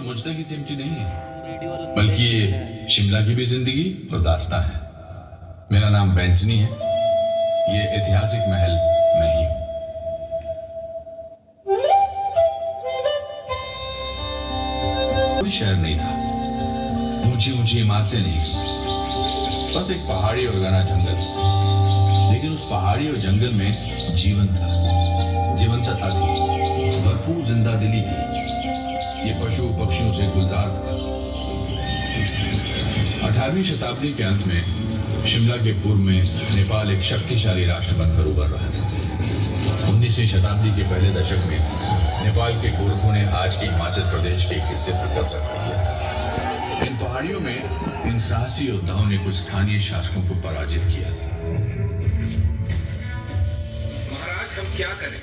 मुझ तक ही सिमटी नहीं है, बल्कि ये शिमला की भी जिंदगी और दास्तां है। मेरा नाम बेंटनी है, ये ऐतिहासिक महल मैं ही हूं। कोई शहर नहीं था, ऊंची ऊंची इमारतें नहीं, बस एक पहाड़ी और घना जंगल। लेकिन उस पहाड़ी और जंगल में जीवन था, जीवंतता थी, भरपूर जिंदा दिली थी। ये पशु पक्षियों से गुलजार था। 18वीं शताब्दी के अंत में शिमला के पूर्व में नेपाल एक शक्तिशाली राष्ट्र बनकर उभर रहा था। 19वीं शताब्दी के पहले दशक में नेपाल के गोरखों ने आज के हिमाचल प्रदेश के एक हिस्से पर कब्जा कर लिया था। इन पहाड़ियों में इन साहसी योद्धाओं ने कुछ स्थानीय शासकों को पराजित किया। महाराज, हम क्या करें?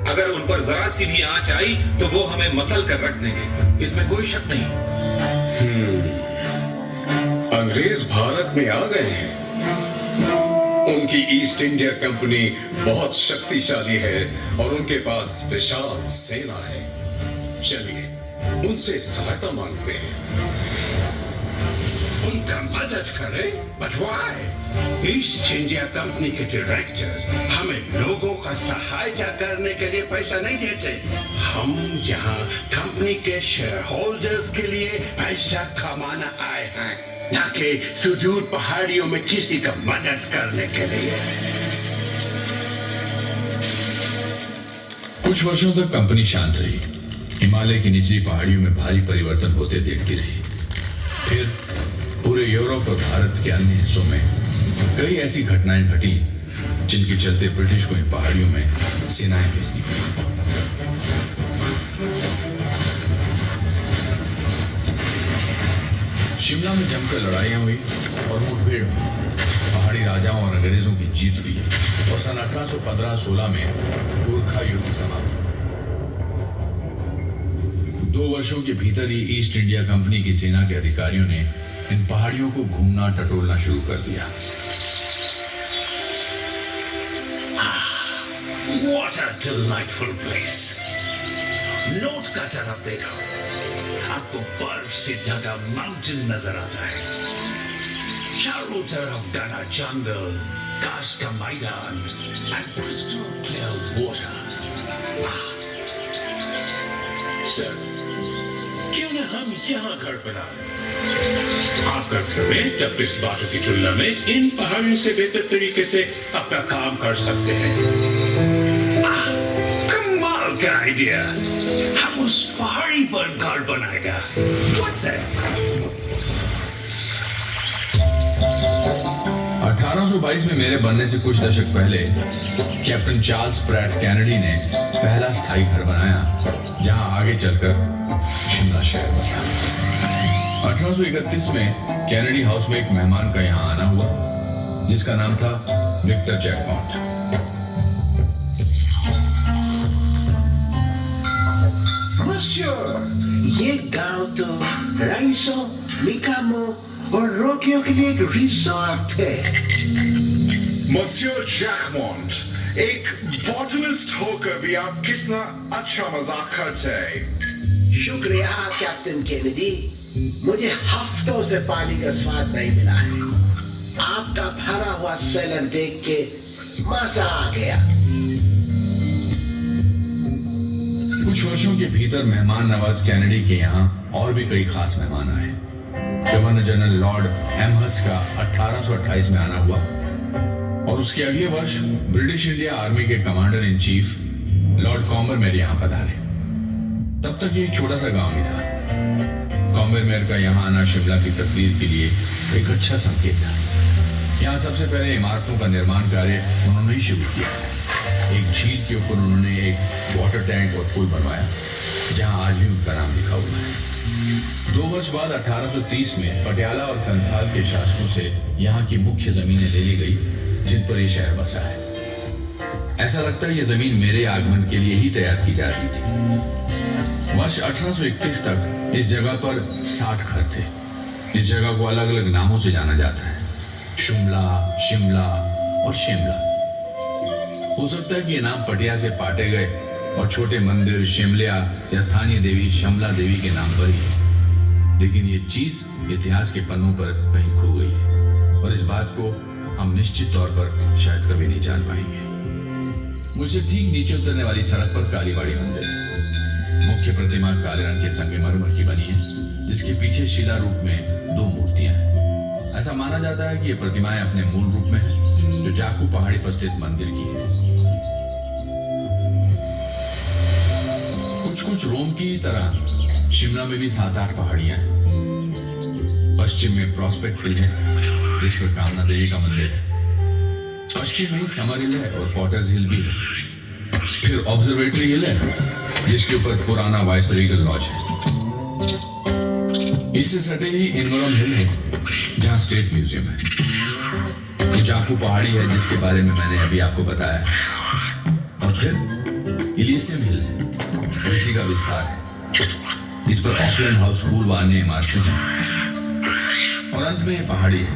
अगर उन पर जरा सी भी आंच आई तो वो हमें मसल कर रख देंगे, इसमें कोई शक नहीं। अंग्रेज भारत में आ गए हैं। उनकी ईस्ट इंडिया कंपनी बहुत शक्तिशाली है और उनके पास विशाल सेना है। चलिए उनसे सहायता मांगते हैं। उनका मदद करें? But why? East India company के डायरेक्टर्स हमें लोगों का सहायता करने के लिए पैसा नहीं देते। हम यहाँ कंपनी के शेयर होल्डर्स के लिए पैसा कमाना आए हैं, न कि सुदूर पहाड़ियों में किसी का मदद करने के लिए। कुछ वर्षों तक कंपनी शांत रही, हिमालय की निचली पहाड़ियों में भारी परिवर्तन होते देखती रही। फिर पूरे यूरोप और भारत के अन्य हिस्सों में कई ऐसी घटनाएं घटी जिनके चलते ब्रिटिश को इन पहाड़ियों में सेनाएं भेजनी पड़ी। शिमला में जमकर लड़ाइयां हुई और मुठभेड़ हुई। पहाड़ी राजाओं और अंग्रेजों की जीत हुई और सन 1815-16 में गोरखा युद्ध समाप्त हो गया। 2 वर्षों के भीतर ही ईस्ट इंडिया कंपनी की सेना के अधिकारियों ने इन पहाड़ियों को घूमना टटोलना शुरू कर दिया। What a delightful place! Note का तरफ देखो, आपको बर्फ से ढका माउंटेन नजर आता है। चारों तरफ घना जंगल, घास का मैदान and crystal clear water. Sir, क्यों न हम यहाँ घर बनाएं? आपका घर में टपरिस बाटों की तुलना में इन पहाड़ियों से बेहतर तरीके से अपना काम कर सकते हैं। कमाल का आइडिया! हम उस पहाड़ी पर घर बनाएगा। What's that? 1822 में मेरे बनने से कुछ दशक पहले कैप्टन चार्ल्स प्रैट कैनेडी ने पहला स्थायी घर बनाया, जहां आगे चलकर शिमला शहर बसा। 1831 में कैनेडी हाउस में एक मेहमान का यहां आना हुआ, जिसका नाम था विक्टर जैकपॉट। मॉन्सियर, ये गांव तो राइसो, मिकामो और रोकियो के लिए एक रिसोर्ट है। मॉन्सियर जैकमॉन्ट, एक बॉटनिस्ट होकर भी आप कितना अच्छा मजाक करते हैं। शुक्रिया कैप्टन केनेडी, मुझे हफ्तों से पानी का स्वाद नहीं मिला है। आपका भरा हुआ सेलर देख के मजा आ गया। कुछ वर्षों के भीतर मेहमान नवाज कैनेडी के यहाँ और भी कई खास मेहमान आए। गवर्नर जनरल लॉर्ड एमहर्स्ट का 1828 में आना हुआ और उसके अगले वर्ष ब्रिटिश इंडिया आर्मी के कमांडर इन चीफ लॉर्ड कॉम्बरमेयर यहाँ पधारे। तब तक ये एक छोटा सा गांव ही था। कॉम्बरमेयर का यहाँ आना शिमला की तकदीर के लिए एक अच्छा संकेत था। यहाँ सबसे पहले इमारतों का निर्माण कार्य उन्होंने ही शुरू किया। एक झील के ऊपर उन्होंने एक वाटर टैंक और पुल बनवाया, जहाँ आज भी उनका नाम लिखा हुआ है। 2 वर्ष बाद 1830 में पटियाला और कंथाल के शासकों से यहाँ की मुख्य जमीनें ले ली गई, जिन पर यह शहर बसा है। ऐसा लगता है ये जमीन मेरे आगमन के लिए ही तैयार की जा रही थी। वर्ष 1831 तक इस जगह पर 60 घर थे। इस जगह को अलग अलग नामों से जाना जाता है, शुमला, शिमला और शिमला। हो सकता है कि ये नाम पटिया से पाटे गए और छोटे मंदिर शिमलिया या स्थानीय देवी शमला देवी के नाम पर ही लेकिन ये चीज इतिहास के पन्नों पर कहीं खो गई है और इस बात को हम निश्चित तौर पर शायद कभी नहीं जान पाएंगे। मुझसे ठीक नीचे उतरने वाली सड़क पर कालीबाड़ी मंदिर है। मुख्य प्रतिमा काले रंग के संगमरमर की बनी है, जिसके पीछे शिला रूप में 2 मूर्तियां हैं। ऐसा माना जाता है कि ये प्रतिमाएं अपने मूल रूप में है, जो जाकू पहाड़ी पर स्थित मंदिर की है। कुछ रोम की तरह शिमला में भी 7-8 पहाड़ियां हैं। पश्चिम में प्रॉस्पेक्ट हिल है, जिस पर कामना देवी का मंदिर है। पश्चिम में समर हिल है और पॉटर्स हिल भी है। फिर ऑब्जर्वेटरी हिल है, जिसके ऊपर पुराना वाइसरेगल लॉज है। इससे सटे ही इनवरम हिल है, जहां स्टेट म्यूजियम है। ये जाकू पहाड़ी है, जिसके बारे में मैंने अभी आपको बताया। और फिर इलिसियम हिल है, इसी का विस्तार है। इस पर ऑकलैंड हाउस स्कूल व अन्य इमारतें हैं। और अंत में ये पहाड़ी है,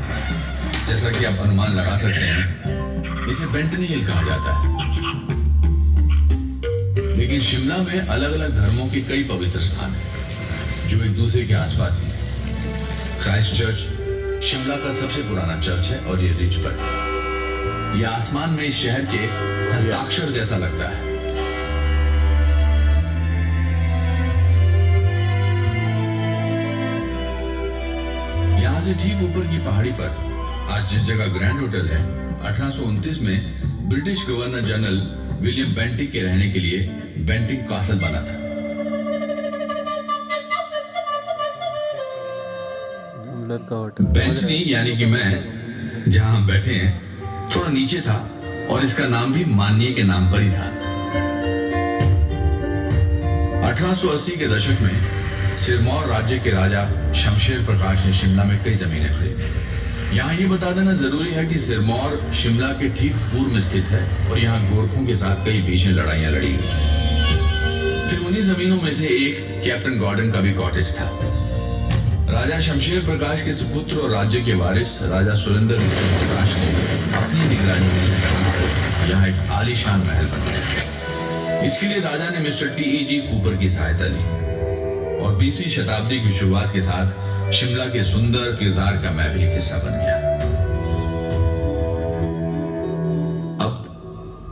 जैसा कि आप अनुमान लगा सकते हैं, इसे बेंटनी हिल कहा जाता है। लेकिन शिमला में अलग अलग धर्मों के कई पवित्र स्थान हैं, जो एक दूसरे के आसपास ही हैं। क्राइस्ट चर्च शिमला का सबसे पुराना चर्च है और ये रिज पर है। यह आसमान में इस शहर के हस्ताक्षर जैसा लगता है। यहां से ठीक ऊपर की पहाड़ी पर आज जिस जगह ग्रैंड होटल है, 1829 में British governor general William Bentinck के रहने के लिए बेंटिक कासल बना था। बेंटनी यानी कि मैं जहां हम बैठे हैं थोड़ा नीचे था और इसका नाम भी माननीय के नाम पर ही था। 1880 के दशक में सिरमौर राज्य के राजा शमशेर प्रकाश ने शिमला में कई जमीनें खरीदी। यहाँ ये बता देना जरूरी है कि सिरमौर शिमला के ठीक पूर्व में स्थित है और यहाँ गोरखों के साथ कई भीषण लड़ाइयां लड़ी गई। फिर उन्हीं जमीनों में से एक कैप्टन गॉर्डन का भी कॉटेज था। राजा शमशेर प्रकाश के सुपुत्र और राज्य के वारिस राजा सुरेंद्र प्रकाश ने अपनी निगरानी में यहाँ एक आलीशान महल बनवाया। इसके लिए राजा ने मिस्टर T.E.G. कूपर की सहायता ली और 20वीं शताब्दी की शुरुआत के साथ शिमला के सुंदर किरदार का मैं भी एक हिस्सा बन गया। अब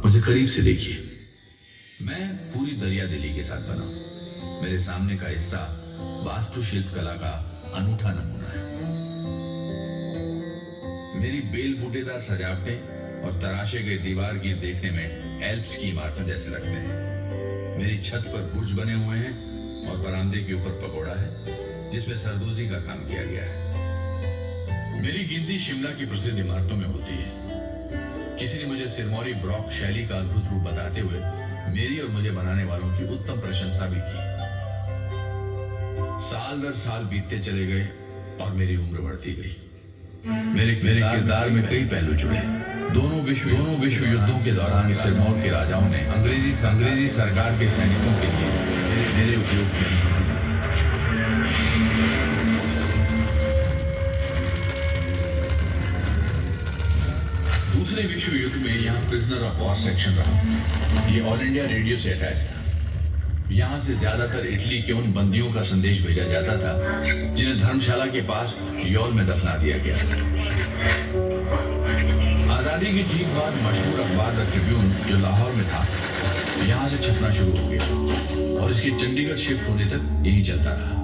मुझे करीब से देखिए, मैं पूरी दरिया दिली के साथ बना हूं। मेरे सामने का हिस्सा वास्तुशिल्प कला का अनूठा नमूना है। मेरी बेल बूटेदार सजावटें और तराशे गए दीवार गिर देखने में एल्प्स की इमारतें जैसे लगते हैं। मेरी छत पर बुर्ज बने हुए हैं और बरामदे के ऊपर पगोड़ा है, जिसमें सरदोजी का काम किया गया है। मेरी गिनती शिमला की प्रसिद्ध इमारतों में होती है। किसी ने मुझे सिरमौरी ब्रॉक शैली का अद्भुत रूप बताते हुए मेरी और मुझे बनाने वालों की उत्तम प्रशंसा भी की। साल दर साल बीतते चले गए और मेरी उम्र बढ़ती गई। मेरे किरदार में कई पहलू जुड़े। दोनों विश्व युद्धों के दौरान सिरमौर के राजाओं ने अंग्रेजी सरकार के सैनिकों के लिए मेरे उपयोग की अनुमति दी। दूसरे विश्व युद्ध में यहाँ प्रिजनर ऑफ वॉर सेक्शन रहा। ये ऑल इंडिया रेडियो से अटैच था। यहाँ से ज्यादातर इटली के उन बंदियों का संदेश भेजा जाता था जिन्हें धर्मशाला के पास यौल में दफना दिया गया। आजादी की ठीक बाद मशहूर अखबार द ट्रिब्यून जो लाहौर में था, यहाँ से छपना शुरू हो गया और इसके चंडीगढ़ शिफ्ट होने तक यही चलता रहा।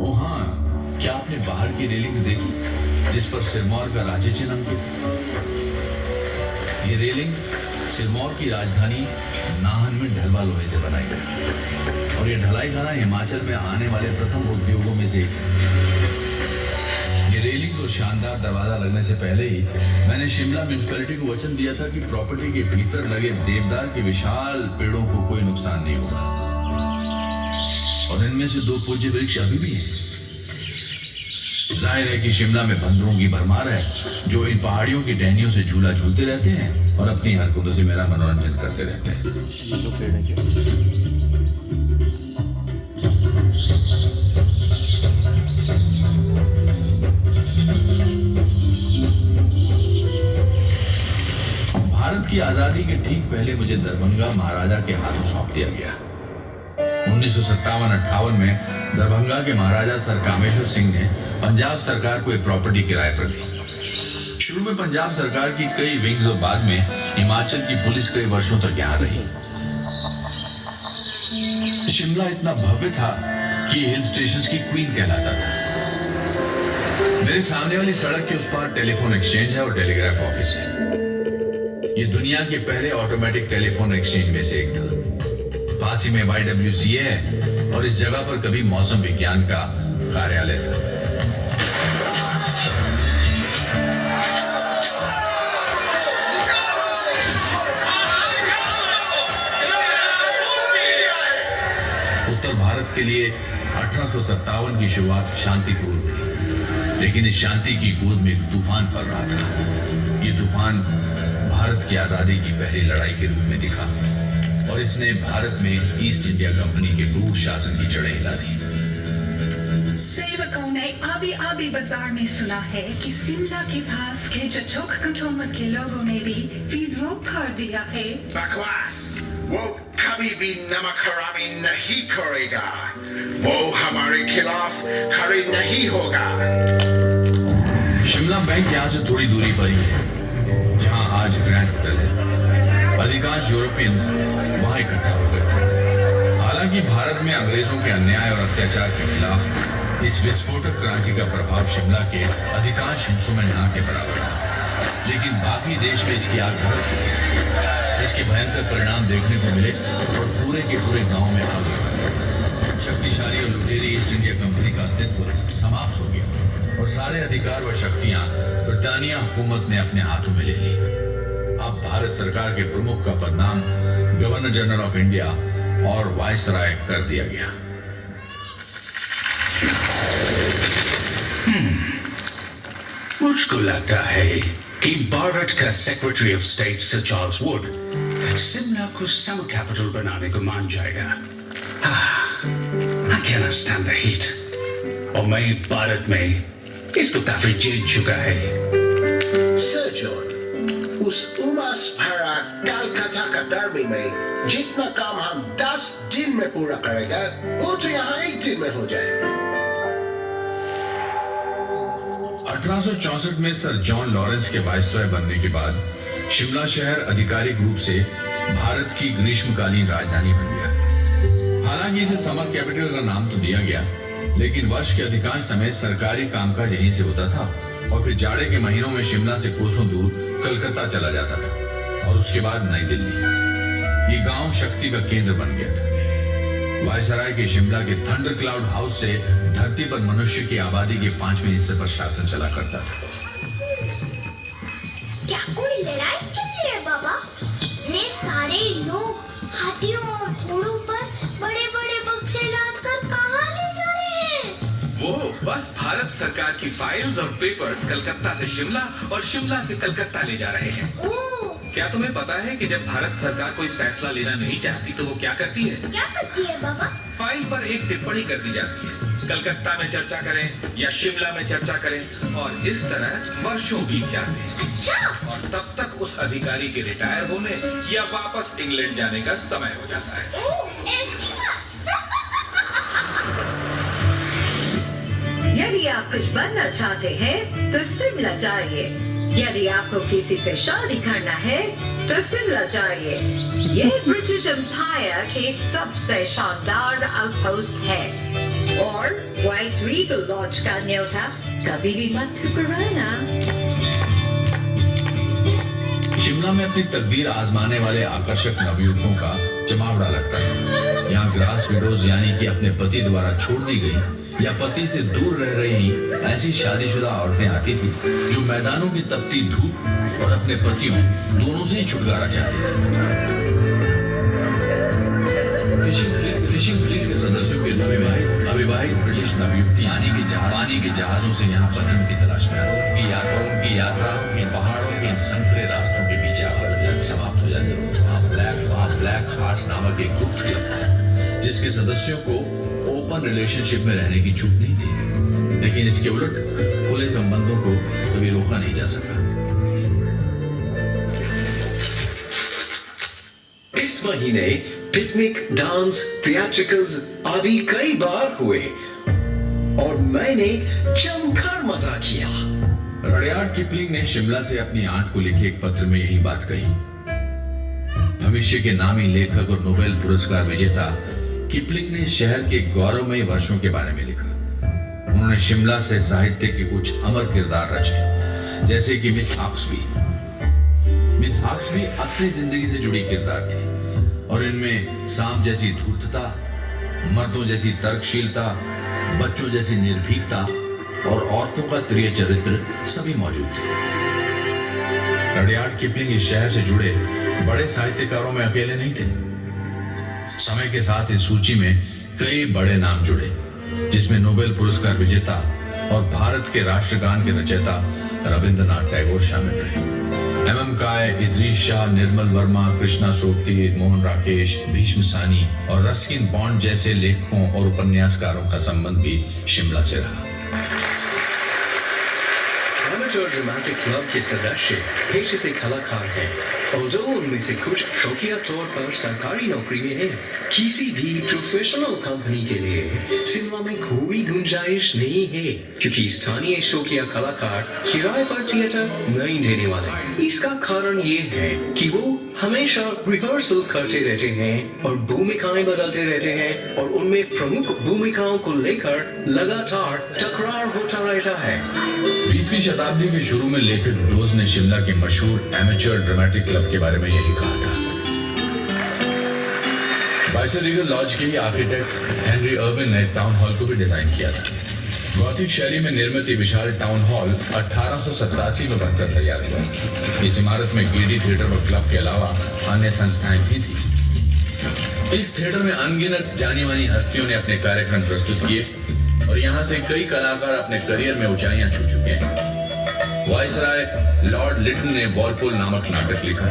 ओ हाँ, क्या आपने बाहर की रेलिंग्स देखी जिस पर सिरमौर का राज्य चिन्ह अंकित? ये रेलिंग्स सिरमौर की राजधानी नाहन में ढलवा लोहे से बनाई गई और ये ढलाई खाना हिमाचल में आने वाले प्रथम उद्योगों में से एक। ये रेलिंग्स और शानदार दरवाजा लगने से पहले ही मैंने शिमला म्यूनिसिपैलिटी को वचन दिया था कि प्रॉपर्टी के भीतर लगे देवदार के विशाल पेड़ों को कोई नुकसान नहीं होगा। और इनमें से 2 पूज्य वृक्ष अभी भी हैं। जाहिर है कि शिमला में बंदरों की भरमार है, जो इन पहाड़ियों की टहनियों से झूला झूलते रहते हैं और अपनी हरकतों से मेरा मनोरंजन करते रहते हैं। भारत की आजादी के ठीक पहले मुझे दरभंगा महाराजा के हाथों सौंप दिया गया। 1957-58 में दरभंगा के महाराजा सर कामेश्वर सिंह ने पंजाब सरकार को एक प्रॉपर्टी किराए पर दी। शुरू में पंजाब सरकार की कई विंग्स और बाद में हिमाचल की पुलिस कई वर्षों तक यहाँ रही। शिमला इतना भव्य था कि हिल स्टेशंस की क्वीन कहलाता था। मेरे सामने वाली सड़क के उस पार टेलीफोन एक्सचेंज है और टेलीग्राफ ऑफिस है। ये दुनिया के पहले ऑटोमेटिक टेलीफोन एक्सचेंज में से एक था। पास ही में YWCA है और इस जगह पर कभी मौसम विज्ञान का कार्यालय था। उत्तर भारत के लिए 1857 की शुरुआत शांतिपूर्ण थी, लेकिन इस शांति की गोद में एक तूफान पड़ रहा था। ये तूफान भारत की आजादी की पहली लड़ाई के रूप में दिखा और इसने भारत में ईस्ट इंडिया कंपनी के क्रूर शासन की जड़ें हिला दी। सेवकों ने अभी बाजार में सुना है कि शिमला के पास के चचोक कंटोनमेंट के लोगों ने भी विद्रोह कर दिया है। बकवास, वो कभी भी नमक हरामी नहीं करेगा। वो हमारे खिलाफ खड़े नहीं होगा। शिमला बैंक यहाँ से थोड़ी दूरी पर ही है, जहाँ आज ग्रैंड होटल है। अधिकांश यूरोपियंस वहां इकट्ठा हो गए थे। हालांकि भारत में अंग्रेजों के अन्याय और अत्याचार के खिलाफ इस विस्फोटक क्रांति का प्रभाव शिमला के अधिकांश हिस्सों में ना के बराबर है, लेकिन बाकी देश में इसकी आग भड़क चुकी थी। इसके भयंकर परिणाम देखने को मिले और पूरे के पूरे गांव में आग लगा। शक्तिशाली और लुटेरी ईस्ट इंडिया कंपनी का अस्तित्व समाप्त हो गया और सारे अधिकार व शक्तियां ब्रिटानिया हुकूमत ने अपने हाथों में ले ली। अब भारत सरकार के प्रमुख का पदनाम गवर्नर जनरल ऑफ इंडिया और वायसराय कर दिया गया। मुझको लगता है कि भारत का secretary of state sir Charles Wood Shimla को समर कैपिटल बनाने को मान जाएगा। I cannot stand the heat। और मैं भारत में इसको काफी झेल चुका है। सर जॉन, उस उमस भरा कलकत्ता का गर्मी में जितना काम हम 10 दिन में पूरा करेगा, वो तो यहाँ 1 दिन में हो जाएगा। 1864 में सर जॉन लॉरेंस के वायसराय बनने के बाद शिमला शहर आधिकारिक रूप से भारत की ग्रीष्मकालीन राजधानी बन गया। हालांकि इसे समर कैपिटल का नाम तो दिया गया, लेकिन वर्ष के अधिकांश समय सरकारी कामकाज यहीं से होता था और फिर जाड़े के महीनों में शिमला से कोसों दूर कलकत्ता चला जाता था और उसके बाद नई दिल्ली। ये गांव शक्ति का केंद्र बन गया था। वायसराय के शिमला के थंडर क्लाउड हाउस से धरती पर मनुष्य की आबादी के 5वें हिस्से पर शासन चला करता था। क्या कोई लड़ाई चल रही है बाबा? ने सारे लोग हाथियों और घोड़ों पर बड़े-बड़े बक्से लाद कर कहाँ ले जा रहे हैं? वो बस भारत सरकार की फाइल्स और पेपर्स कलकत्ता से शिमला और शिमला से कलकत्ता ले जा रहे हैं। ओह, क्या तुम्हें पता है कि जब भारत सरकार कोई फैसला लेना नहीं चाहती तो वो क्या करती है? क्या करती है बाबा? फाइल पर एक टिप्पणी कर दी जाती है। कलकत्ता में चर्चा करें या शिमला में चर्चा करें और इस तरह वर्षों बीत जाते हैं। अच्छा, और तब तक उस अधिकारी के रिटायर होने या वापस इंग्लैंड जाने का समय हो जाता है। ओह, ऐसी बात। यदि आप कुछ बनना चाहते हैं तो शिमला जाइए। यदि आपको किसी से शादी करना है तो शिमला जाइए। ये ब्रिटिश एम्पायर के सबसे शानदार आउटपोस्ट है और वाइस रीगल लॉज का न्योता कभी भी मत ठुकराना। शिमला में अपनी तकदीर आजमाने वाले आकर्षक नवयुवकों का जमावड़ा लगता है। यहाँ ग्रास विडोज यानी कि अपने पति द्वारा छोड़ दी गई या पति से दूर रह रही ऐसी शादीशुदा औरतें आती थी जो मैदानों की तपती धूप और अपने पतियों दोनों से ही छुटकारा चाहती थी। फिशिंग फ्लीट के सदस्यों के अविवाहित ब्रिटिश नवयुवती पानी के जहाजों से यहाँ पतियों की तलाश में आती। उनकी यात्रा इन पहाड़ों के इन संकरे रास्तों के बीच आकर समाप्त हो जाती है। ब्लैक हार्ट्स नामक एक गुप्त क्लब था जिसके सदस्यों को ओपन रिलेशनशिप में रहने की छूट नहीं थी, लेकिन इसके उलट खुले संबंधों को कभी रोका नहीं जा सका। इस महीने पिकनिक, डांस, थिएट्रिकल्स आदि कई बार हुए और मैंने जमकर मजा किया। रडियार्ड किपलिंग ने शिमला से अपनी आंट को लिखे एक पत्र में यही बात कही। भविष्य के नामी लेखक और नोबेल पुरस्कार विजेता किपलिंग ने शहर के गौरवमयी वर्षों के बारे में लिखा। उन्होंने शिमला से साहित्य के कुछ अमर किरदार रचे, जैसे कि मिस हॉक्सबी। मिस हॉक्सबी असली जिंदगी से जुड़ी किरदार थी और इनमें सांप जैसी धूर्तता, मर्दों जैसी तर्कशीलता, बच्चों जैसी निर्भीकता और औरतों का प्रिय चरित्र सभी मौजूद थे। रडियार्ड किपलिंग इस शहर से जुड़े बड़े साहित्यकारों में अकेले नहीं थे। समय के साथ इस सूची में कई बड़े नाम जुड़े, जिसमें नोबेल पुरस्कार विजेता और भारत के राष्ट्रगान के रचयिता रविंद्रनाथ टैगोर शामिल रहे। एम काय, इदरीश शाह, निर्मल वर्मा, कृष्णा सोपती, मोहन राकेश, भीष्म सानी और रस्किन बॉन्ड जैसे लेखकों और उपन्यासकारों का संबंध भी शिमला से रहा। एमेचर ड्रामेटिक क्लब के सदस्य पेशे से कलाकार हैं, और जो उनमें से कुछ शौकिया तौर पर सरकारी नौकरी में हैं। किसी भी प्रोफेशनल कंपनी के लिए शिमला में कोई गुंजाइश नहीं है, क्योंकि स्थानीय शौकिया कलाकार किराए पर थिएटर नहीं देने वाले। इसका कारण ये है कि वो हमेशा रिहर्सल करते रहते हैं और भूमिकाएं बदलते रहते हैं, और उनमें प्रमुख भूमिकाओं को लेकर लगातार टकरार होता रहता है। 20वीं शताब्दी के शुरू में लेखक डोज ने शिमला के मशहूर एमेचर ड्रामेटिक क्लब के बारे में यही कहा था। बाइसरीगल लॉज के ही आर्किटेक्ट हेनरी अर्विन ने टाउन हॉल को भी डिजाइन किया था। गॉथिक शैली में निर्मित विशाल टाउन हॉल 1887 में बनकर तैयार हुआ। इस इमारत में गेडी थिएटर और क्लब के अलावा अन्य संस्थाएं भी थी। इस थिएटर में अनगिनत जानी मानी हस्तियों ने अपने कार्यक्रम प्रस्तुत किए और यहाँ से कई कलाकार अपने करियर में ऊंचाइयां छू चुके हैं। वाइसराय लॉर्ड लिटन ने वॉलपोल नामक नाटक लिखा।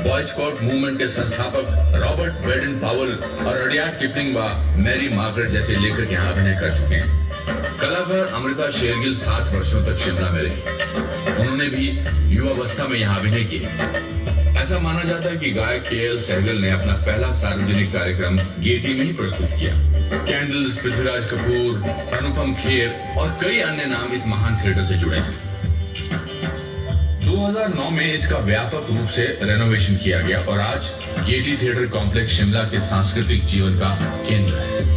बॉय स्काउट मूवमेंट के संस्थापक रॉबर्ट बेडन पावल और रडियार्ड किपलिंग व मैरी मार्गरेट जैसे लेखक यहाँ अभिनय कर चुके हैं। कलाकार अमृता शेरगिल 7 वर्षों तक शिमला में रही। उन्होंने भी युवावस्था में यहाँ अभिनय किया। ऐसा माना जाता है कि गायक के.एल. सहगल ने अपना पहला सार्वजनिक कार्यक्रम गेटी में ही प्रस्तुत किया। कैंडल्स, पृथ्वीराज कपूर, अनुपम खेर और कई अन्य नाम इस महान थिएटर से जुड़े हैं। 2009 में इसका व्यापक रूप से रेनोवेशन किया गया और आज गेटी थिएटर कॉम्प्लेक्स शिमला के सांस्कृतिक जीवन का केंद्र है।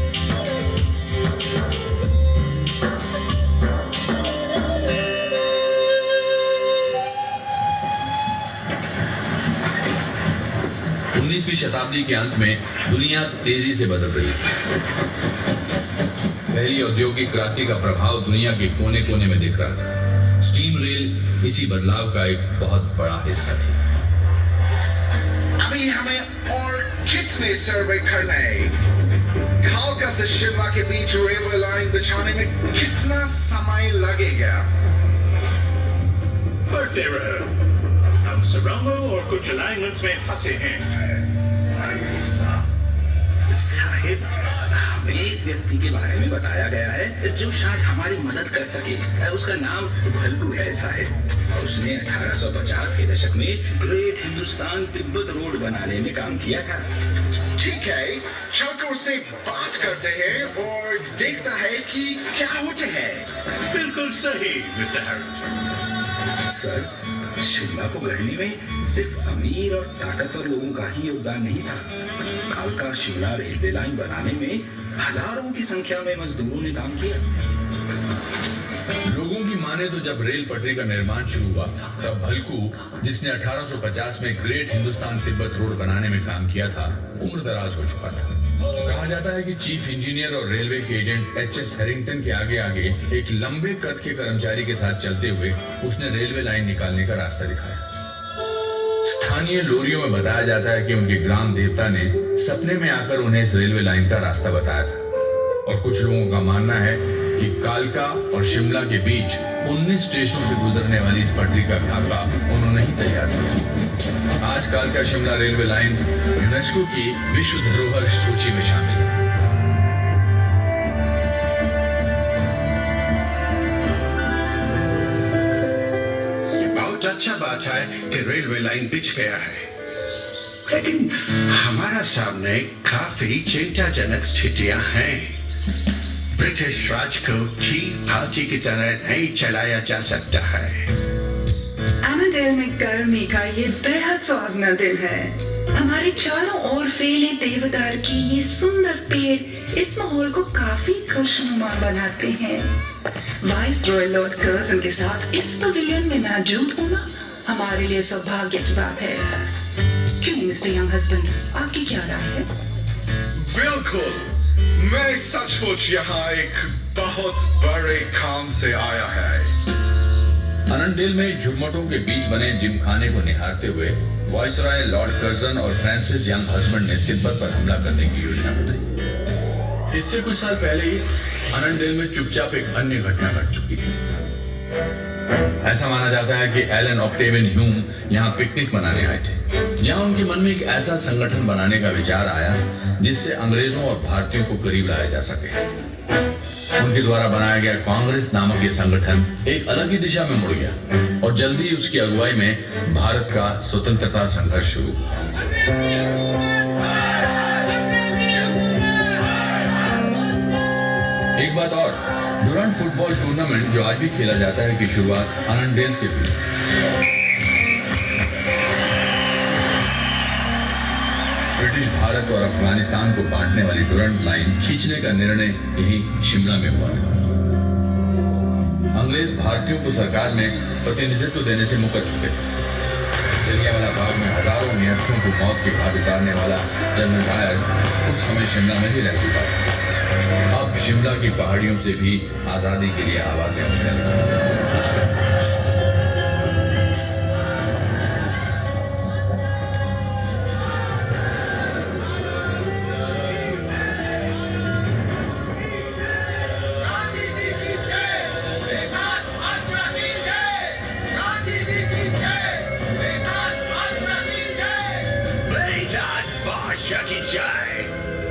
उन्नीसवीं शताब्दी के अंत में दुनिया तेजी से बदल रही थी। पहली औद्योगिक क्रांति का प्रभाव दुनिया के कोने कोने में दिख रहा था। स्टीम रेल इसी बदलाव का एक बहुत बड़ा हिस्सा थी। अभी हमें और कितने सर्वे करना है? कालका से शिमला के बीच रेलवे लाइन बिछाने में कितना समय लगेगा? बढ़ते रहो, हम सरांगों और कुछ अलाइनमेंट्स में फंसे हैं। साहिब, हमें एक व्यक्ति के बारे में बताया गया है जो शायद हमारी मदद कर सके। उसका नाम भलकू है साहिब। उसने 1850 के दशक में ग्रेट हिंदुस्तान तिब्बत रोड बनाने में काम किया था। ठीक है, चलकर उससे बात करते हैं और देखता है कि क्या होते हैं। बिल्कुल सही मिस्टर हैरिट। सर, शिमला को गढ़ने में सिर्फ अमीर और ताकतवर लोगों का ही योगदान नहीं था। कालका शिमला रेलवे लाइन बनाने में हजारों की संख्या में मजदूरों ने काम किया। लोगों की माने तो जब रेल पटरी का निर्माण शुरू हुआ तब भलकू, जिसने 1850 में ग्रेट हिंदुस्तान तिब्बत रोड बनाने में काम किया था, उम्र दराज हो चुका था। कहा जाता है कि चीफ इंजीनियर और रेलवे के एजेंट एच.एस. हैरिंगटन के आगे आगे एक लंबे कद के कर्मचारी के साथ चलते हुए उसने रेलवे लाइन निकालने का रास्ता दिखाया। स्थानीय लोरियों में बताया जाता है कि उनके ग्राम देवता ने सपने में आकर उन्हें इस रेलवे लाइन का रास्ता बताया था। और कुछ लोगों का मानना है कि कालका और शिमला के बीच 19 स्टेशनों से गुजरने वाली इस पटरी का खाका उन्होंने ही तैयार किया। आज कालका शिमला रेलवे लाइन यूनेस्को की विश्व धरोहर सूची में शामिल है। ये बहुत अच्छा बात है कि रेलवे लाइन बिछ गया है। लेकिन हमारा सामने काफी चिंताजनक स्थितियां हैं। ब्रिटिश राज को टी पार्टी की तरह नहीं चलाया जा सकता है। एनाडेल में गर्मी का ये बेहद सुहावना दिन है। हमारे चारों ओर फैले देवदार की ये सुंदर पेड़ इस माहौल को काफी खुशनुमा बनाते हैं। वाइस रॉय लॉर्ड कर्जन के साथ इस पवेलियन में मौजूद होना हमारे लिए सौभाग्य की बात है। क्यों मिस्टर यंग हस्बैंड, आपकी क्या राय है? बिल्कुल, मैं सचमुच यहाँ एक बहुत बड़े काम से आया है। अनंडेल में झुरमुटों के बीच बने जिमखाने को निहारते हुए वाइसरॉय लॉर्ड कर्जन और फ्रांसिस यंग हस्बैंड ने तिब्बत पर हमला करने की योजना बनाई। इससे कुछ साल पहले ही अनंडेल में चुपचाप एक अन्य घटना घट चुकी थी। ऐसा माना जाता है कि एलन ऑक्टेवियन ह्यूम यहाँ पिकनिक मनाने आए थे, जहाँ उनके मन में एक ऐसा संगठन बनाने का विचार आया जिससे अंग्रेजों और भारतीयों को करीब लाया जा सके। उनके द्वारा बनाया गया कांग्रेस नामक ये संगठन एक अलग ही दिशा में मुड़ गया और जल्दी ही उसकी अगुवाई में भारत का स्वतंत्रता संघर्ष शुरू हुआ। एक बात और, डुरंट फुटबॉल टूर्नामेंट जो आज भी खेला जाता है की शुरुआत अनंडेल से हुई। ब्रिटिश भारत और अफगानिस्तान को बांटने वाली डुरंट लाइन खींचने का निर्णय यही शिमला में हुआ था। अंग्रेज भारतीयों को सरकार में प्रतिनिधित्व देने से मुकर चुके थे। जलियांवाला बाग में हजारों निहत्थों को मौत के घाट उतारने वाला जनरल डायर उस समय शिमला में ही रह चुका था। अब शिमला की पहाड़ियों से भी आजादी के लिए आवाजें उठने लगी।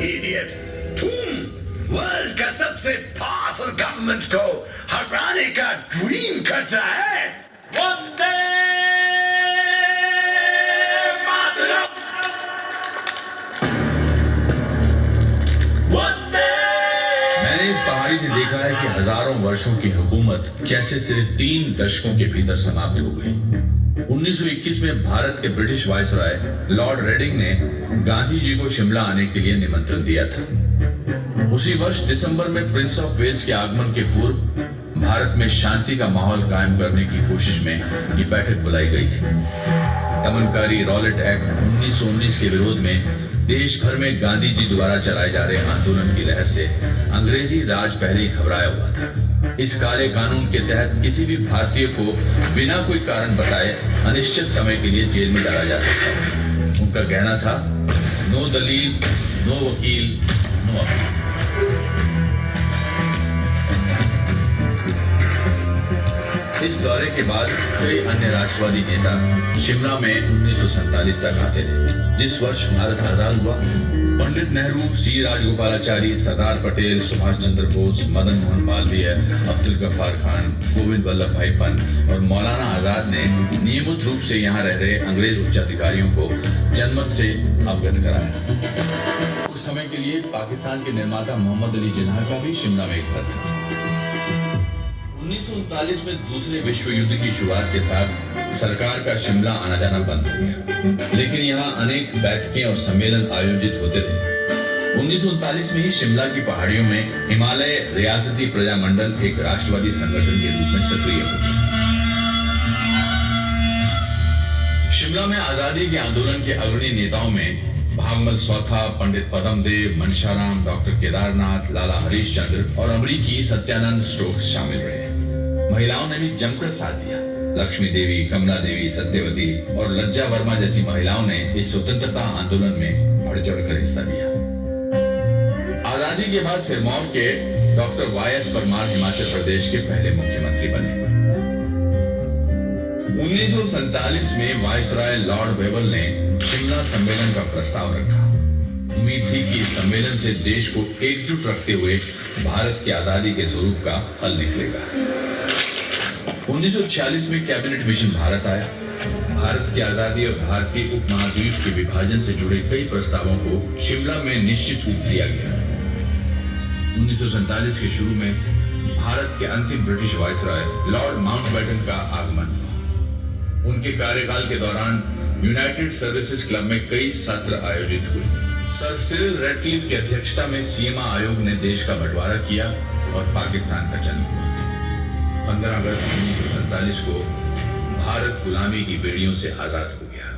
इडियट, तुम वर्ल्ड का सबसे पावरफुल गवर्नमेंट को हराने का ड्रीम करता है। वंदे मातरम, वंदे। मैंने इस पहाड़ी से देखा है कि हजारों वर्षों की हुकूमत कैसे सिर्फ 3 दशकों के भीतर समाप्त हो गई। 1921 में भारत के ब्रिटिश वाइसरॉय लॉर्ड रेडिंग ने गांधी जी को शिमला आने के लिए निमंत्रण दिया था। उसी वर्ष दिसंबर में प्रिंस ऑफ वेल्स के आगमन के पूर्व भारत में शांति का माहौल कायम करने की कोशिश में ये बैठक बुलाई गई थी। दमनकारी रॉलेट एक्ट 1919 के विरोध में देश भर में गांधी जी द्वारा चलाए जा रहे आंदोलन की लहर से अंग्रेजी राज पहले ही घबराया हुआ था। इस काले कानून के तहत किसी भी भारतीय को बिना कोई कारण बताए अनिश्चित समय के लिए जेल में डाला जा सकता था। उनका कहना था, नो दलील, नो वकील, नो अपील। इस दौरे के बाद कई अन्य राष्ट्रवादी नेता शिमला में 1947 तक आते थे, जिस वर्ष भारत आजाद हुआ। पंडित नेहरू, सी राजगोपालाचारी, सरदार पटेल, सुभाष चंद्र बोस, मदन मोहन मालवीय, अब्दुल गफ्फार खान, गोविंद वल्लभ भाई पंत और मौलाना आजाद ने नियमित रूप से यहाँ रह रहे अंग्रेज उच्चाधिकारियों को जनमत से अवगत कराया। उस समय के लिए पाकिस्तान के निर्माता मोहम्मद अली जिन्ना का भी शिमला में एक घर था। 1939 में दूसरे विश्व युद्ध की शुरुआत के साथ सरकार का शिमला आना जाना बंद हो गया, लेकिन यहाँ अनेक बैठकें और सम्मेलन आयोजित होते रहे। 1939 में ही शिमला की पहाड़ियों में हिमालय रियासती प्रजामंडल एक राष्ट्रवादी संगठन के रूप में सक्रिय हो गया। शिमला में आजादी के आंदोलन के अग्रणी नेताओं में भागमल सौथा, पंडित पदमदेव, मनशाराम, डॉक्टर केदारनाथ, लाला हरीश चंद्र और अमरीकी सत्यानंद स्टोक्स शामिल रहे। महिलाओं ने भी जमकर साथ दिया। लक्ष्मी देवी, कमला देवी, सत्यवती और लज्जा वर्मा जैसी महिलाओं ने इस स्वतंत्रता आंदोलन में बढ़ चढ़कर हिस्सा लिया। आजादी के बाद सिरमौर के डॉक्टर वाई.एस. परमार हिमाचल प्रदेश के पहले मुख्यमंत्री बने। 1947 में वाइसरॉय लॉर्ड वेबल ने शिमला सम्मेलन का प्रस्ताव रखा। उम्मीद थी कि इस सम्मेलन से देश को एकजुट रखते हुए भारत की आजादी के स्वरूप का हल निकलेगा। 1946 में कैबिनेट मिशन भारत आया। भारत की आजादी और भारतीय उपमहाद्वीप के विभाजन से जुड़े कई प्रस्तावों को शिमला में निश्चित रूप दिया गया। 1947 के शुरू में भारत के अंतिम ब्रिटिश वायसराय लॉर्ड माउंटबेटन का आगमन हुआ। उनके कार्यकाल के दौरान यूनाइटेड सर्विसेज क्लब में कई सत्र आयोजित हुए। सर सिरिल रैडक्लिफ की अध्यक्षता में सीमा आयोग ने देश का बंटवारा किया और पाकिस्तान का जन्म हुआ। 15 अगस्त 1947 को भारत गुलामी की बेड़ियों से आजाद हो गया।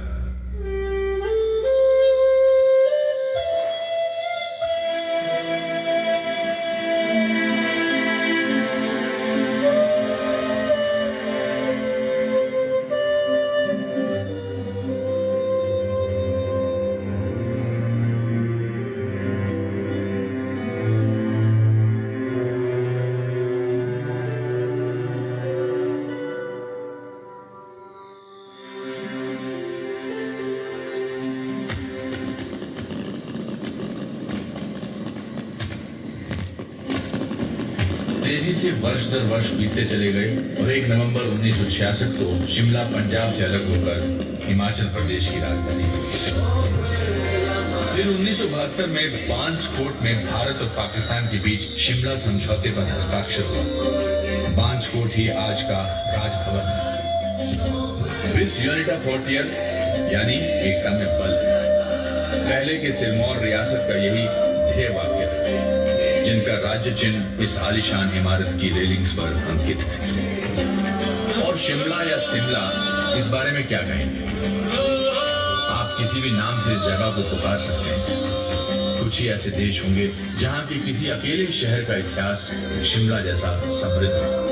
तेजी से वर्ष दर वर्ष बीतते चले गए और 1 नवंबर 1966 को शिमला पंजाब से अलग होकर हिमाचल प्रदेश की राजधानी बनी। फिर 1972 में बांसकोट में भारत और पाकिस्तान के बीच शिमला समझौते पर हस्ताक्षर हुआ। बांसकोट ही आज का राजभवन है। विस यूनिटा फ्रंटियर यानी एकता में बल। पहले के सिरमौर रियासत का यही ध्येय वाक्य था, जिनका राज्य चिन्ह इस आलीशान इमारत की रेलिंग्स पर अंकित है। और शिमला या शिमला, इस बारे में क्या कहेंगे? आप किसी भी नाम से इस जगह को पुकार सकते हैं। कुछ ही ऐसे देश होंगे जहां के किसी अकेले शहर का इतिहास शिमला जैसा समृद्ध है।